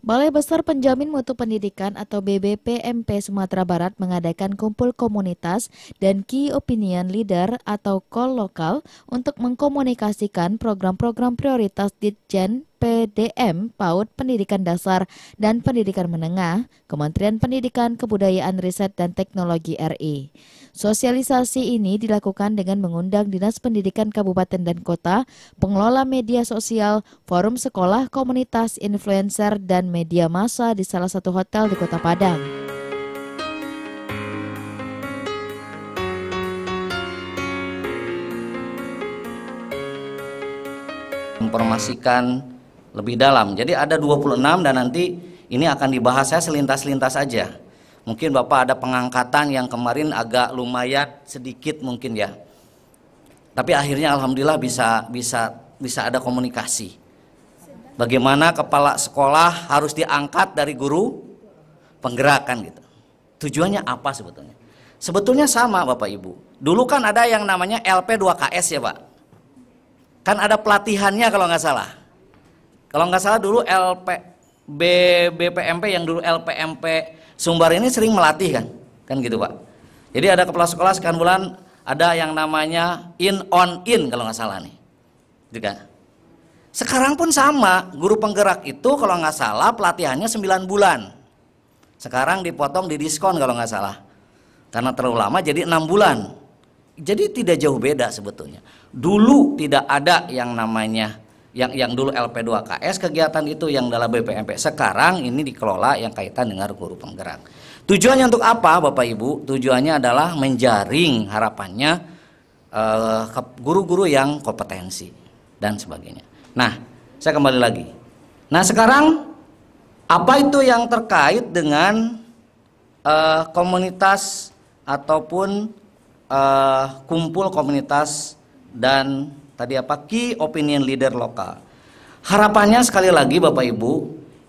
Balai Besar Penjamin Mutu Pendidikan atau BBPMP Sumatera Barat mengadakan kumpul komunitas dan Key Opinion Leader atau KOL lokal untuk mengkomunikasikan program-program prioritas Ditjen PDM PAUD Pendidikan Dasar dan Pendidikan Menengah, Kementerian Pendidikan, Kebudayaan, Riset, dan Teknologi RI. Sosialisasi ini dilakukan dengan mengundang Dinas Pendidikan Kabupaten dan Kota, pengelola media sosial, forum sekolah, komunitas, influencer, dan media massa di salah satu hotel di Kota Padang. Informasikan lebih dalam. Jadi ada 26 dan nanti ini akan dibahas saya selintas-lintas saja. Mungkin Bapak ada pengangkatan yang kemarin agak lumayan sedikit mungkin ya. Tapi akhirnya alhamdulillah bisa ada komunikasi. Bagaimana kepala sekolah harus diangkat dari guru penggerakan gitu. Tujuannya apa sebetulnya? Sebetulnya sama Bapak Ibu. Dulu kan ada yang namanya LP2KS ya Pak. Kan ada pelatihannya kalau nggak salah. Kalau nggak salah dulu BPMP yang dulu LPMP Sumbar ini sering melatih kan gitu Pak. Jadi ada kepala sekolah sekian bulan ada yang namanya in on in kalau nggak salah nih, gitu kan. Sekarang pun sama, guru penggerak itu kalau nggak salah pelatihannya 9 bulan. Sekarang dipotong di diskon kalau nggak salah, karena terlalu lama jadi 6 bulan. Jadi tidak jauh beda sebetulnya. Dulu tidak ada yang namanya yang dulu LP2KS kegiatan itu yang dalam BPMP. Sekarang ini dikelola yang kaitan dengan guru penggerak. Tujuannya untuk apa Bapak Ibu? Tujuannya adalah menjaring harapannya guru-guru yang kompetensi dan sebagainya. Nah, saya kembali lagi. Nah, sekarang apa itu yang terkait dengan komunitas ataupun kumpul komunitas dan tadi apa Key Opinion Leader lokal. Harapannya sekali lagi Bapak Ibu,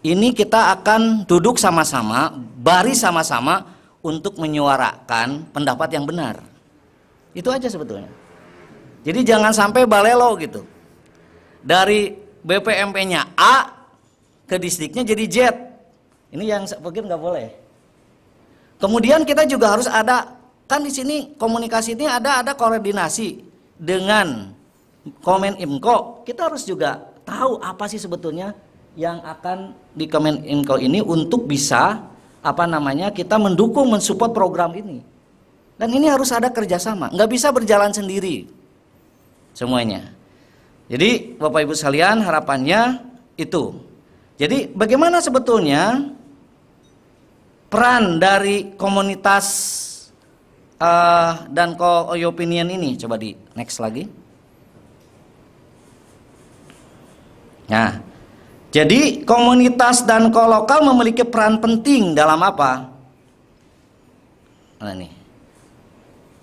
ini kita akan duduk sama-sama, baris sama-sama untuk menyuarakan pendapat yang benar. Itu aja sebetulnya. Jadi jangan sampai balelo gitu. Dari BPMP-nya A ke disdiknya jadi Z. Ini yang mungkin nggak boleh. Kemudian kita juga harus ada, kan di sini komunikasi ini ada koordinasi dengan Kominfo. Kita harus juga tahu apa sih sebetulnya yang akan di Kominfo ini untuk bisa kita mendukung, mensupport program ini. Dan ini harus ada kerjasama, nggak bisa berjalan sendiri semuanya. Jadi Bapak Ibu sekalian, harapannya itu. Jadi bagaimana sebetulnya peran dari komunitas dan co-opinion ini? Coba di next lagi. Nah, jadi komunitas dan ko-lokal memiliki peran penting dalam apa? Nah, ini.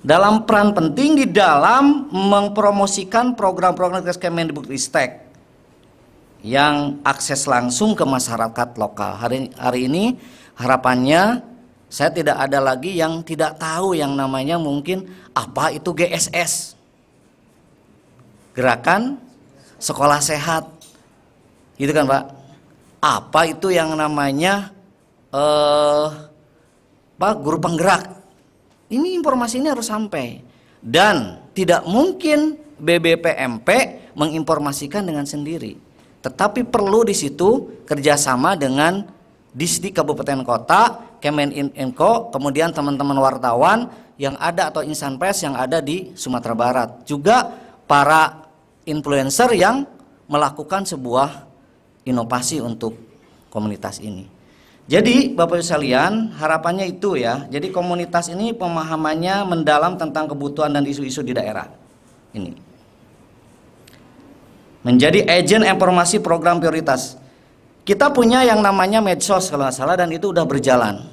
Dalam peran penting di dalam mempromosikan program-program Kemendikbudristek yang akses langsung ke masyarakat lokal. Hari ini harapannya saya tidak ada lagi yang tidak tahu yang namanya mungkin apa itu GSS. Gerakan Sekolah Sehat. Gitu kan Pak? Apa itu yang namanya guru penggerak? Ini informasi ini harus sampai. Dan tidak mungkin BBPMP menginformasikan dengan sendiri. Tetapi perlu di situ kerjasama dengan Disdik Kabupaten Kota, Kemeninfo, kemudian teman-teman wartawan yang ada atau insan pers yang ada di Sumatera Barat. Juga para influencer yang melakukan sebuah inovasi untuk komunitas ini. Jadi Bapak Ibu sekalian, harapannya itu ya. Jadi komunitas ini pemahamannya mendalam tentang kebutuhan dan isu-isu di daerah. Ini menjadi agen informasi program prioritas. Kita punya yang namanya medsos kalau nggak salah, dan itu udah berjalan.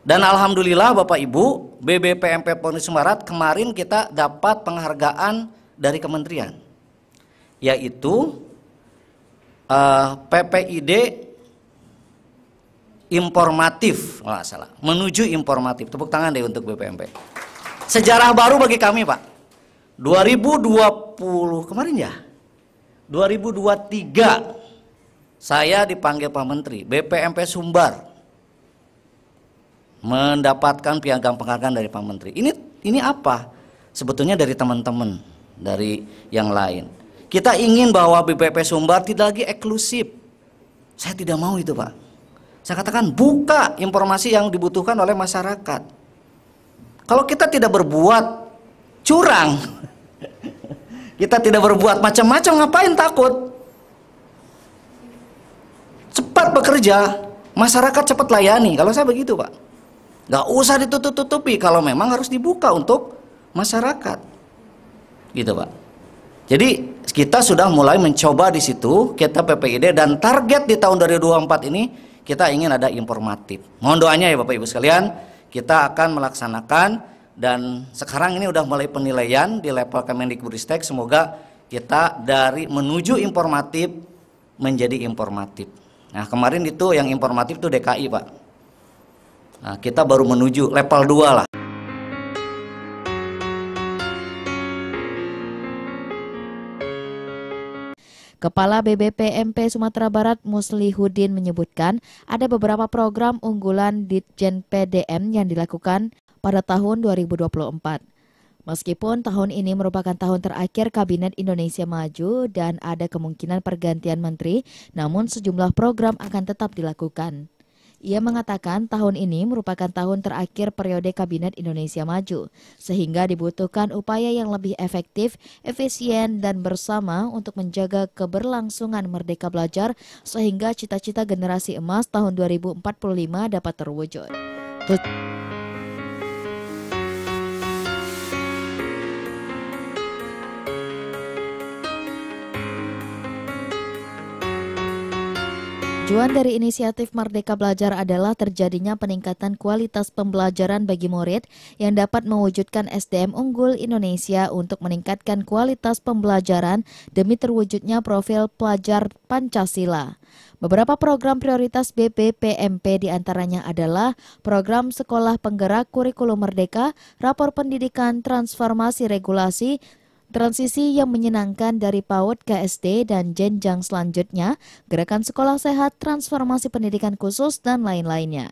Dan alhamdulillah Bapak Ibu, BBPMP Polri Sumatera Barat kemarin kita dapat penghargaan dari kementerian, yaitu PPID informatif, nggak salah, menuju informatif. Tepuk tangan deh untuk BPMP. Sejarah baru bagi kami Pak. 2020 kemarin ya, 2023 saya dipanggil Pak Menteri, BPMP Sumbar mendapatkan piagam penghargaan dari Pak Menteri. Ini apa? Sebetulnya dari teman-teman, dari yang lain. Kita ingin bahwa BPMP Sumbar tidak lagi eksklusif. Saya tidak mau itu, Pak. Saya katakan buka informasi yang dibutuhkan oleh masyarakat. Kalau kita tidak berbuat curang, kita tidak berbuat macam-macam, ngapain takut? Cepat bekerja, masyarakat cepat layani. Kalau saya begitu, Pak. Gak usah ditutup-tutupi kalau memang harus dibuka untuk masyarakat. Gitu, Pak. Jadi kita sudah mulai mencoba di situ, kita PPID, dan target di tahun 2024 ini kita ingin ada informatif. Mohon doanya ya Bapak Ibu sekalian, kita akan melaksanakan, dan sekarang ini udah mulai penilaian di level Kemendikbudristek. Semoga kita dari menuju informatif menjadi informatif. Nah, kemarin itu yang informatif itu DKI, Pak. Nah, kita baru menuju level 2 lah. Kepala BBPMP Sumatera Barat Muslihudin menyebutkan ada beberapa program unggulan Ditjen PDM yang dilakukan pada tahun 2024. Meskipun tahun ini merupakan tahun terakhir Kabinet Indonesia Maju dan ada kemungkinan pergantian menteri, namun sejumlah program akan tetap dilakukan. Ia mengatakan tahun ini merupakan tahun terakhir periode Kabinet Indonesia Maju, sehingga dibutuhkan upaya yang lebih efektif, efisien, dan bersama untuk menjaga keberlangsungan Merdeka Belajar sehingga cita-cita generasi emas tahun 2045 dapat terwujud. Tujuan dari inisiatif Merdeka Belajar adalah terjadinya peningkatan kualitas pembelajaran bagi murid yang dapat mewujudkan SDM unggul Indonesia untuk meningkatkan kualitas pembelajaran demi terwujudnya profil pelajar Pancasila. Beberapa program prioritas BBPMP diantaranya adalah program Sekolah Penggerak Kurikulum Merdeka, Rapor Pendidikan Transformasi Regulasi, transisi yang menyenangkan dari PAUD ke SD dan jenjang selanjutnya, gerakan sekolah sehat, transformasi pendidikan khusus, dan lain-lainnya.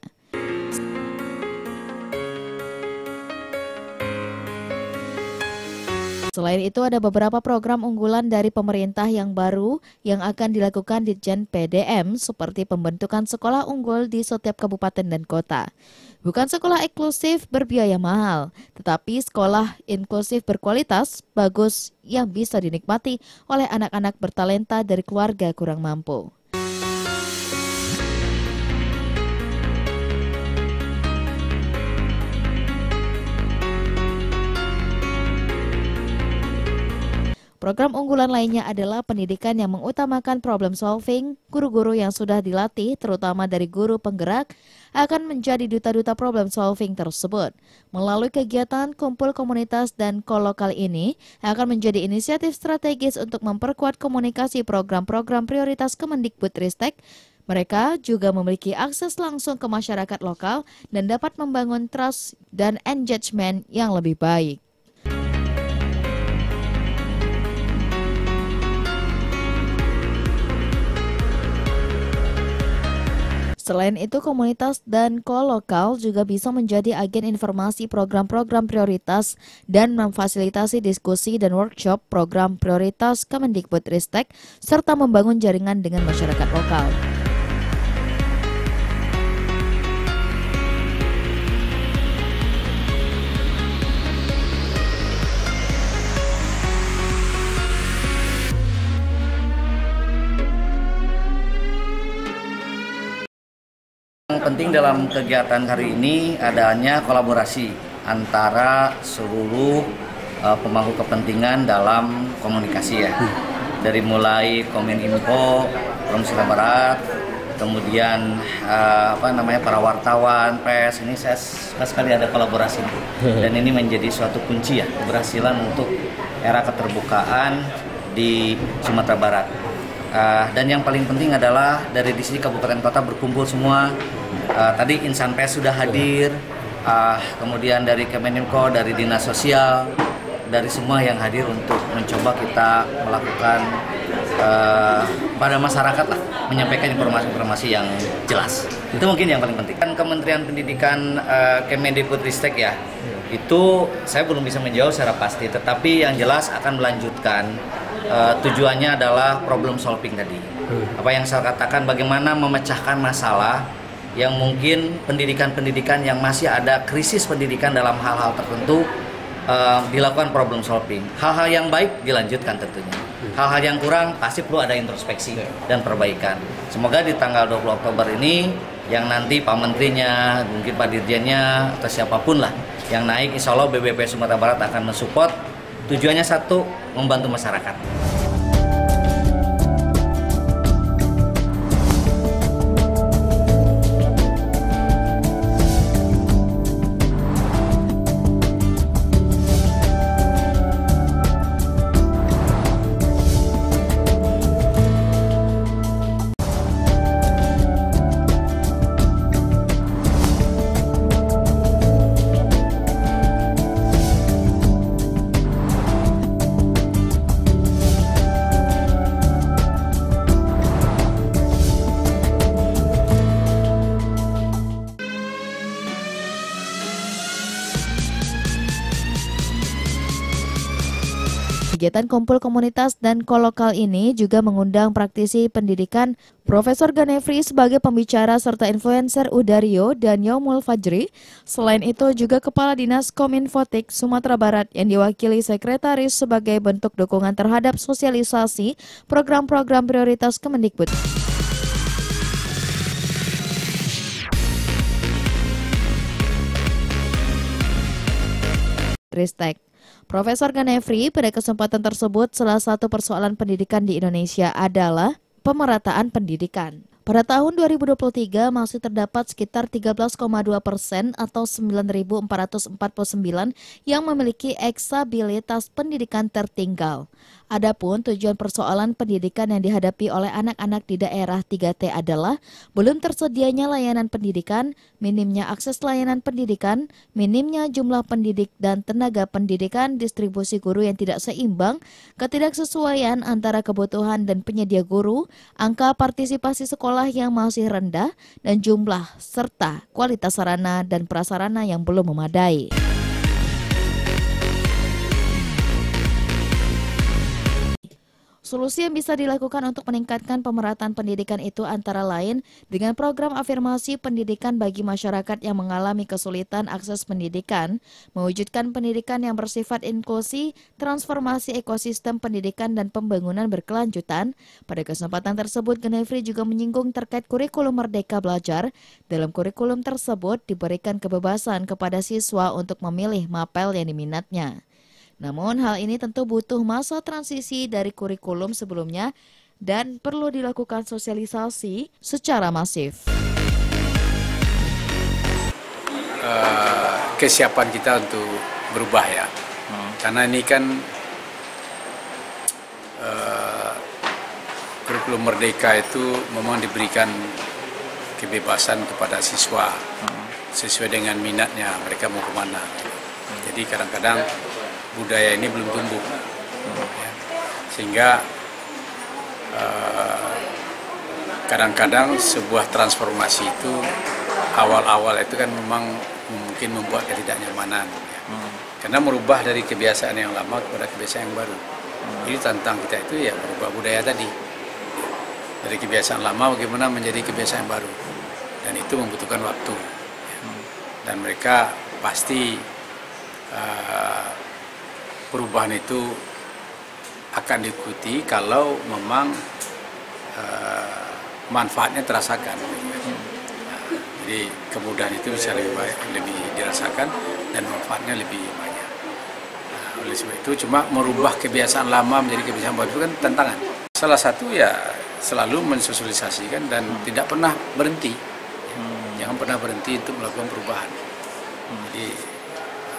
Selain itu ada beberapa program unggulan dari pemerintah yang baru yang akan dilakukan Ditjen PDM seperti pembentukan sekolah unggul di setiap kabupaten dan kota. Bukan sekolah eksklusif berbiaya mahal, tetapi sekolah inklusif berkualitas bagus yang bisa dinikmati oleh anak-anak bertalenta dari keluarga kurang mampu. Program unggulan lainnya adalah pendidikan yang mengutamakan problem solving. Guru-guru yang sudah dilatih, terutama dari guru penggerak, akan menjadi duta-duta problem solving tersebut. Melalui kegiatan kumpul komunitas dan kolokal ini akan menjadi inisiatif strategis untuk memperkuat komunikasi program-program prioritas Kemendikbudristek. Mereka juga memiliki akses langsung ke masyarakat lokal dan dapat membangun trust dan engagement yang lebih baik. Selain itu, komunitas dan kolokal juga bisa menjadi agen informasi program-program prioritas dan memfasilitasi diskusi dan workshop program prioritas Kemendikbudristek serta membangun jaringan dengan masyarakat lokal. Yang penting dalam kegiatan hari ini adanya kolaborasi antara seluruh pemangku kepentingan dalam komunikasi ya. Dari mulai Kominfo, Sumatera Barat, kemudian para wartawan, pers, ini saya suka sekali ada kolaborasi. Dan ini menjadi suatu kunci ya keberhasilan untuk era keterbukaan di Sumatera Barat. Dan yang paling penting adalah dari di sini kabupaten kota berkumpul semua. Tadi insan pers sudah hadir, kemudian dari Kemeninfo, dari Dinas Sosial, dari semua yang hadir untuk mencoba kita melakukan pada masyarakat lah, menyampaikan informasi-informasi yang jelas. Itu mungkin yang paling penting. Kan Kementerian Pendidikan Kemendikbudristek ya, itu saya belum bisa menjawab secara pasti, tetapi yang jelas akan melanjutkan. Tujuannya adalah problem solving tadi. Apa yang saya katakan, bagaimana memecahkan masalah yang mungkin pendidikan-pendidikan yang masih ada krisis pendidikan dalam hal-hal tertentu, dilakukan problem solving. Hal-hal yang baik dilanjutkan tentunya. Hal-hal yang kurang pasti perlu ada introspeksi dan perbaikan. Semoga di tanggal 20 Oktober ini yang nanti Pak Menterinya, mungkin Pak Dirjennya atau siapapun lah yang naik, insya Allah BBP Sumatera Barat akan mensupport. Tujuannya satu, membantu masyarakat. Kegiatan kumpul komunitas dan kolokal ini juga mengundang praktisi pendidikan Profesor Ganefri sebagai pembicara serta influencer Udario dan Yaumul Fajri. Selain itu juga Kepala Dinas Kominfotik Sumatera Barat yang diwakili Sekretaris sebagai bentuk dukungan terhadap sosialisasi program-program prioritas Kemendikbud. Ristek. Profesor Ganefri pada kesempatan tersebut salah satu persoalan pendidikan di Indonesia adalah pemerataan pendidikan. Pada tahun 2023 masih terdapat sekitar 13,2% atau 9.449 yang memiliki eksabilitas pendidikan tertinggal. Adapun tujuan persoalan pendidikan yang dihadapi oleh anak-anak di daerah 3T adalah belum tersedianya layanan pendidikan, minimnya akses layanan pendidikan, minimnya jumlah pendidik dan tenaga pendidikan, distribusi guru yang tidak seimbang, ketidaksesuaian antara kebutuhan dan penyedia guru, angka partisipasi sekolah yang masih rendah, dan jumlah serta kualitas sarana dan prasarana yang belum memadai. Solusi yang bisa dilakukan untuk meningkatkan pemerataan pendidikan itu antara lain dengan program afirmasi pendidikan bagi masyarakat yang mengalami kesulitan akses pendidikan, mewujudkan pendidikan yang bersifat inklusi, transformasi ekosistem pendidikan dan pembangunan berkelanjutan. Pada kesempatan tersebut, Ganefri juga menyinggung terkait kurikulum Merdeka Belajar. Dalam kurikulum tersebut diberikan kebebasan kepada siswa untuk memilih mapel yang diminatnya. Namun hal ini tentu butuh masa transisi dari kurikulum sebelumnya dan perlu dilakukan sosialisasi secara masif. Kesiapan kita untuk berubah ya, karena ini kan kurikulum Merdeka itu memang diberikan kebebasan kepada siswa sesuai dengan minatnya mereka mau kemana. Jadi kadang-kadang budaya ini belum tumbuh, sehingga kadang-kadang sebuah transformasi itu awal-awal itu kan memang mungkin membuat ketidaknyamanan, karena merubah dari kebiasaan yang lama kepada kebiasaan yang baru. Jadi tantang kita itu ya merubah budaya tadi dari kebiasaan lama bagaimana menjadi kebiasaan baru, dan itu membutuhkan waktu, dan mereka pasti perubahan itu akan diikuti kalau memang manfaatnya terasakan. Jadi kemudahan itu bisa lebih dirasakan dan manfaatnya lebih banyak. Oleh sebab itu cuma merubah kebiasaan lama menjadi kebiasaan baru itu kan tantangan. Salah satu ya selalu mensosialisasikan dan tidak pernah berhenti. Jangan pernah berhenti untuk melakukan perubahan. Jadi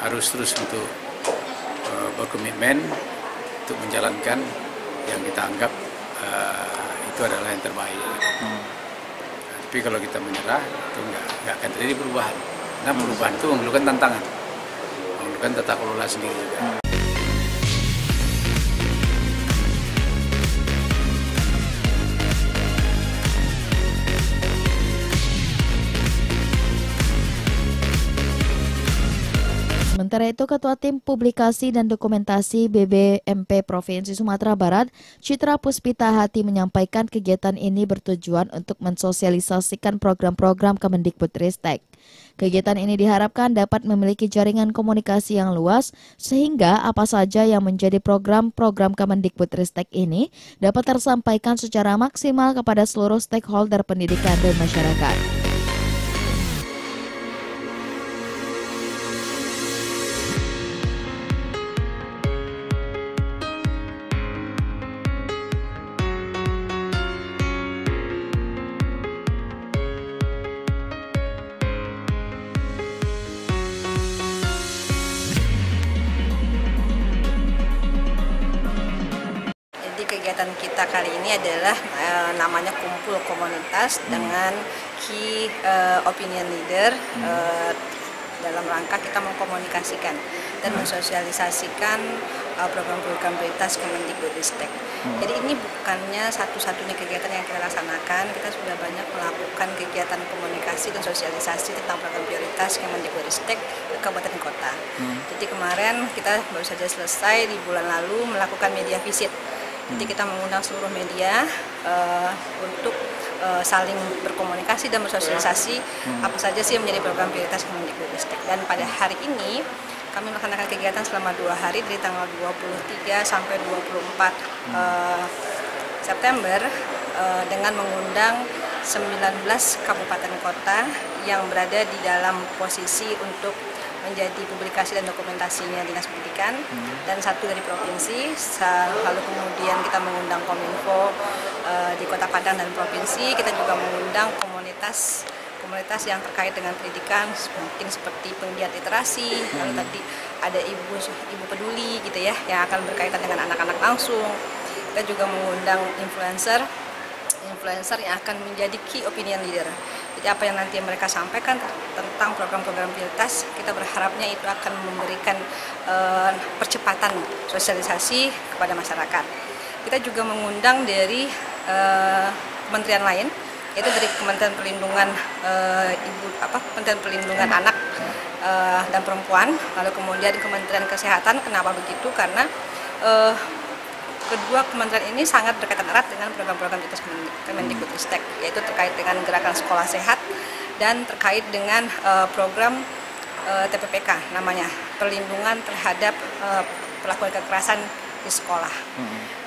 harus terus untuk berkomitmen untuk menjalankan yang kita anggap itu adalah yang terbaik. Tapi kalau kita menyerah itu nggak akan terjadi perubahan. Karena perubahan itu memerlukan tantangan, memerlukan tata kelola sendiri juga. Sementara itu, Ketua Tim Publikasi dan Dokumentasi BBMP Provinsi Sumatera Barat, Citra Puspita Hati menyampaikan kegiatan ini bertujuan untuk mensosialisasikan program-program Kemendikbudristek. Kegiatan ini diharapkan dapat memiliki jaringan komunikasi yang luas, sehingga apa saja yang menjadi program-program Kemendikbudristek ini dapat tersampaikan secara maksimal kepada seluruh stakeholder pendidikan dan masyarakat. Kegiatan kita kali ini adalah namanya kumpul komunitas dengan key opinion leader dalam rangka kita mengkomunikasikan dan mensosialisasikan program-program prioritas Kemendikbudristek. Jadi ini bukannya satu-satunya kegiatan yang kita laksanakan, kita sudah banyak melakukan kegiatan komunikasi dan sosialisasi tentang program prioritas Kemendikbudristek ke kabupaten kota. Jadi kemarin kita baru saja selesai di bulan lalu melakukan media visit. Jadi kita mengundang seluruh media untuk saling berkomunikasi dan bersosialisasi apa saja sih yang menjadi program prioritas Kemendikbudristek. Dan pada hari ini kami melaksanakan kegiatan selama 2 hari dari tanggal 23 sampai 24 September dengan mengundang 19 kabupaten kota yang berada di dalam posisi untuk menjadi publikasi dan dokumentasinya Dinas Pendidikan dan 1 dari provinsi. Lalu kemudian kita mengundang Kominfo di Kota Padang dan provinsi. Kita juga mengundang komunitas yang terkait dengan pendidikan, mungkin seperti penggiat literasi. Lalu tadi ada ibu peduli gitu ya, yang akan berkaitan dengan anak-anak langsung. Kita juga mengundang influencer yang akan menjadi key opinion leader. Jadi apa yang nanti mereka sampaikan tentang program-program prioritas, kita berharapnya itu akan memberikan percepatan sosialisasi kepada masyarakat. Kita juga mengundang dari kementerian lain, yaitu dari Kementerian Perlindungan Kementerian Perlindungan Anak dan Perempuan, lalu kemudian Kementerian Kesehatan. Kenapa begitu? Karena kedua kementerian ini sangat berkaitan erat dengan program-program prioritas Kemendikbudristek, yaitu terkait dengan gerakan sekolah sehat dan terkait dengan program TPPK, namanya perlindungan terhadap pelaku kekerasan di sekolah.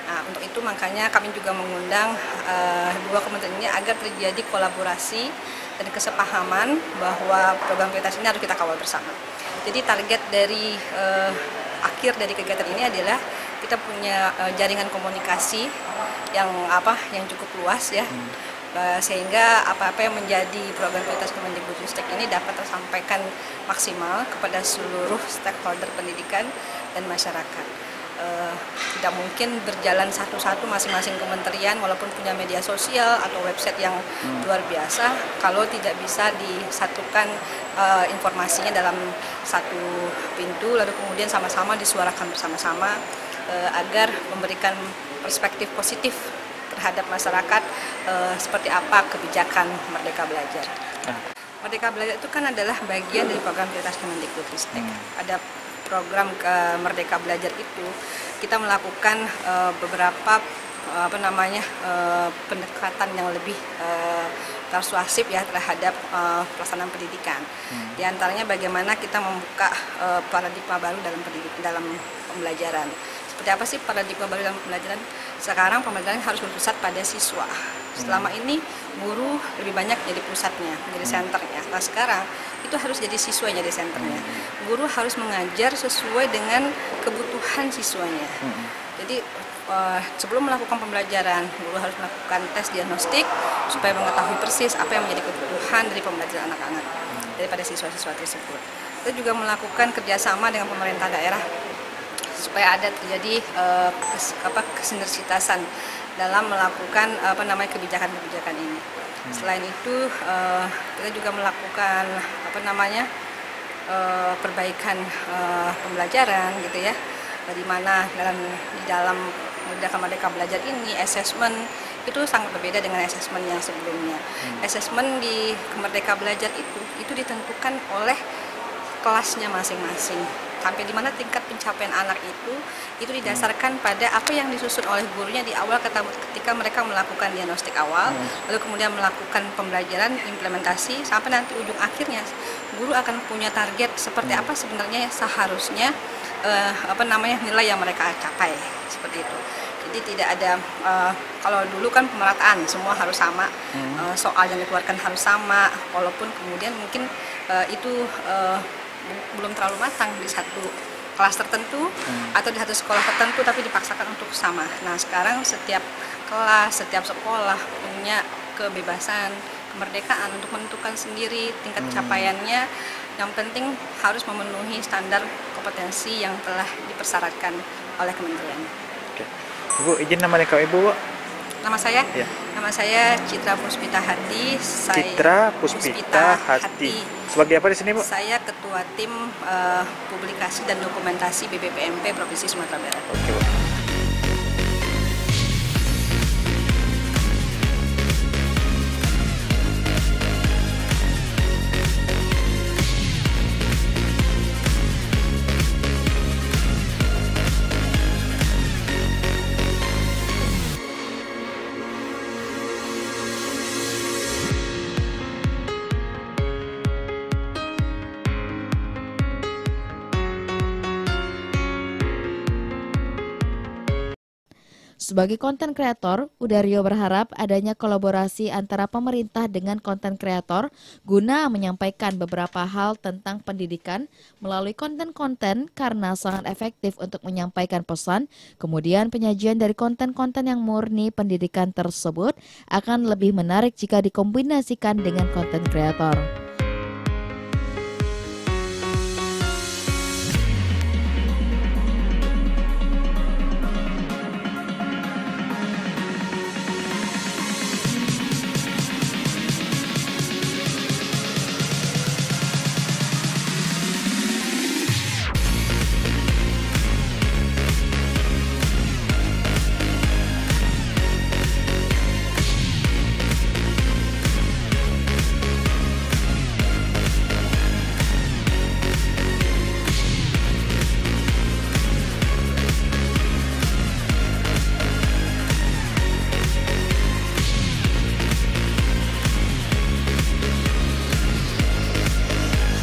Nah, untuk itu makanya kami juga mengundang dua kementerian ini agar terjadi kolaborasi dan kesepahaman bahwa program prioritas ini harus kita kawal bersama. Jadi target dari akhir dari kegiatan ini adalah kita punya jaringan komunikasi yang cukup luas ya, sehingga apa-apa yang menjadi program prioritas Kemendikbudristek ini dapat tersampaikan maksimal kepada seluruh stakeholder pendidikan dan masyarakat. Tidak mungkin berjalan satu-satu masing-masing kementerian walaupun punya media sosial atau website yang luar biasa kalau tidak bisa disatukan informasinya dalam satu pintu, lalu kemudian sama-sama disuarakan bersama-sama agar memberikan perspektif positif terhadap masyarakat seperti apa kebijakan Merdeka Belajar. Merdeka Belajar itu kan adalah bagian dari program prioritas Kemendikbudristek. Ada program Merdeka Belajar itu kita melakukan beberapa pendekatan yang lebih persuasif ya terhadap pelaksanaan pendidikan. Di antaranya bagaimana kita membuka paradigma baru dalam pembelajaran. Seperti apa sih paradigma baru dalam pembelajaran? Sekarang pembelajaran harus berpusat pada siswa. Selama ini guru lebih banyak jadi pusatnya, jadi senternya. Nah sekarang itu harus jadi siswa yang jadi senternya. Guru harus mengajar sesuai dengan kebutuhan siswanya. Jadi sebelum melakukan pembelajaran, guru harus melakukan tes diagnostik supaya mengetahui persis apa yang menjadi kebutuhan dari pembelajaran anak-anak daripada siswa-siswa tersebut. Kita juga melakukan kerjasama dengan pemerintah daerah supaya ada terjadi kesinergitasan dalam melakukan kebijakan-kebijakan ini. Selain itu kita juga melakukan perbaikan pembelajaran gitu ya, di mana di dalam Merdeka Belajar ini asesmen itu sangat berbeda dengan asesmen yang sebelumnya. Asesmen di Merdeka Belajar itu ditentukan oleh kelasnya masing-masing. sampai di mana tingkat pencapaian anak itu didasarkan pada apa yang disusun oleh gurunya di awal ketika mereka melakukan diagnostik awal, lalu kemudian melakukan pembelajaran, implementasi, sampai nanti ujung akhirnya guru akan punya target seperti apa sebenarnya seharusnya nilai yang mereka capai, seperti itu. Jadi tidak ada kalau dulu kan pemerataan semua harus sama, soal yang dikeluarkan harus sama, walaupun kemudian mungkin itu belum terlalu matang di satu kelas tertentu atau di satu sekolah tertentu, tapi dipaksakan untuk sama. Nah sekarang setiap kelas, setiap sekolah punya kebebasan, kemerdekaan untuk menentukan sendiri tingkat capaiannya. Yang penting harus memenuhi standar kompetensi yang telah dipersyaratkan oleh kementerian. Oke. Ibu, izin nama lengkap Ibu, Bu? Nama saya? Ya. Nama saya Citra Puspita Hati. Citra Puspita Hati. Sebagai apa di sini, Bu? Saya Ketua Tim Publikasi dan Dokumentasi BBPMP Provinsi Sumatera Barat. Oke, Bu. Sebagai konten kreator, Udario berharap adanya kolaborasi antara pemerintah dengan konten kreator guna menyampaikan beberapa hal tentang pendidikan melalui konten-konten karena sangat efektif untuk menyampaikan pesan. Kemudian penyajian dari konten-konten yang murni pendidikan tersebut akan lebih menarik jika dikombinasikan dengan konten kreator.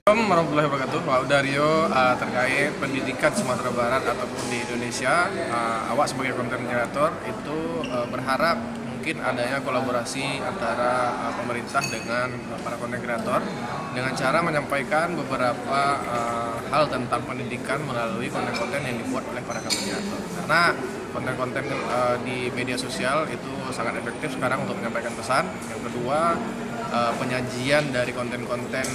Assalamualaikum warahmatullahi wabarakatuh. Pak Udario, terkait pendidikan Sumatera Barat ataupun di Indonesia, awak sebagai konten kreator itu berharap mungkin adanya kolaborasi antara pemerintah dengan para konten kreator dengan cara menyampaikan beberapa hal tentang pendidikan melalui konten-konten yang dibuat oleh para konten kreator. Karena konten-konten di media sosial itu sangat efektif sekarang untuk menyampaikan pesan. Yang kedua, penyajian dari konten-konten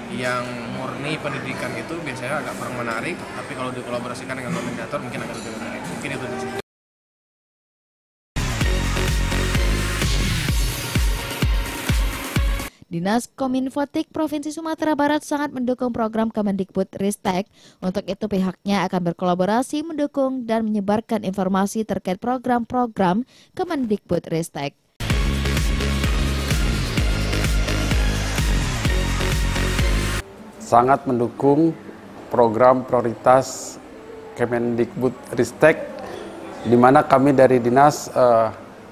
yang murni pendidikan itu biasanya agak kurang menarik, tapi kalau dikolaborasikan dengan konten kreator mungkin agak lebih menarik. Mungkin itu di sini. Dinas Kominfotik Provinsi Sumatera Barat sangat mendukung program Kemendikbudristek. Untuk itu pihaknya akan berkolaborasi mendukung dan menyebarkan informasi terkait program-program Kemendikbudristek. Sangat mendukung program prioritas Kemendikbudristek, di mana kami dari dinas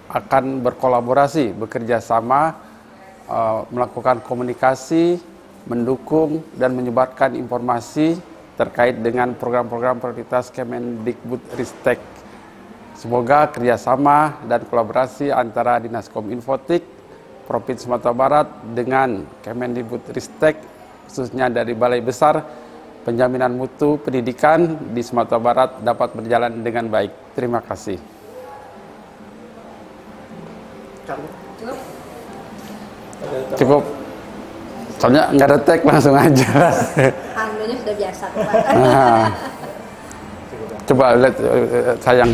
akan berkolaborasi, bekerja sama, melakukan komunikasi, mendukung dan menyebarkan informasi terkait dengan program-program prioritas Kemendikbudristek. Semoga kerjasama dan kolaborasi antara Dinas Kominfotik Provinsi Sumatera Barat dengan Kemendikbudristek, khususnya dari Balai Besar Penjaminan Mutu Pendidikan di Sumatera Barat dapat berjalan dengan baik. Terima kasih. Cukup. Soalnya nggak ada tag, langsung aja. Alhamdulillah sudah biasa. Nah, coba lihat sayang.